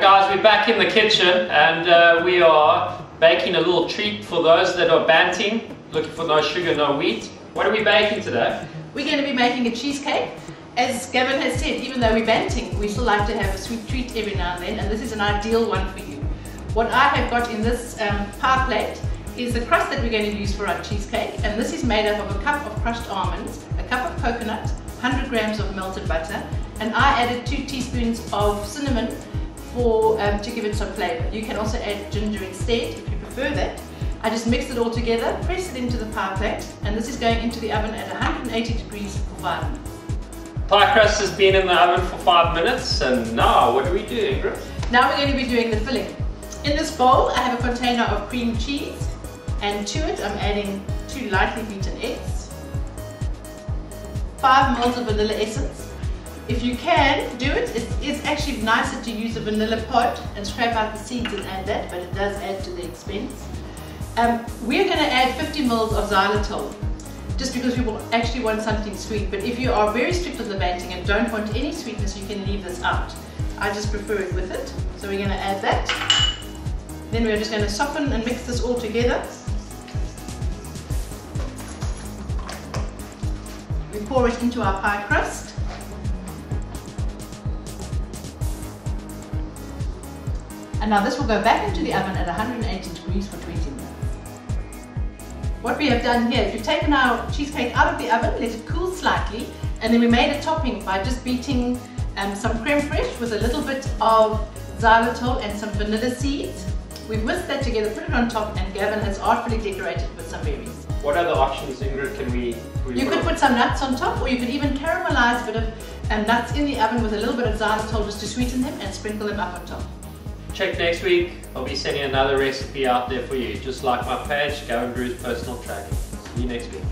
Guys, we're back in the kitchen and we are baking a little treat for those that are Banting, looking for no sugar, no wheat. What are we baking today? We're going to be making a cheesecake. As Gavin has said, even though we're Banting, we still like to have a sweet treat every now and then, and this is an ideal one for you. What I have got in this pie plate is the crust that we're going to use for our cheesecake, and this is made up of a cup of crushed almonds, a cup of coconut, 100 grams of melted butter, and I added 2 teaspoons of cinnamon to give it some flavour. You can also add ginger instead if you prefer that. I just mixed it all together, press it into the pie plate, and this is going into the oven at 180 degrees for 5 minutes. Pie crust has been in the oven for 5 minutes, and now what do we do, Ingrid? Now we're going to be doing the filling. In this bowl I have a container of cream cheese, and to it I'm adding 2 lightly beaten eggs, 5 ml of vanilla essence. If you can do it, it's actually nicer to use a vanilla pod and scrape out the seeds and add that, but it does add to the expense. We're going to add 50 ml of xylitol, just because we will actually want something sweet, but if you are very strict on the Banting and don't want any sweetness, you can leave this out. I just prefer it with it, so we're going to add that. Then we're just going to soften and mix this all together. We pour it into our pie crust. And now this will go back into the oven at 180 degrees for 20 minutes. What we have done here is we've taken our cheesecake out of the oven, let it cool slightly, and then we made a topping by just beating some creme fraiche with a little bit of xylitol and some vanilla seeds. We've whisked that together, put it on top, and Gavin has artfully decorated with some berries. What other options, Ingrid, can we You could put some nuts on top, or you could even caramelize a bit of nuts in the oven with a little bit of xylitol just to sweeten them and sprinkle them up on top. Check next week. I'll be sending another recipe out there for you, just like my page, Gavin Drew's Personal Training. See you next week.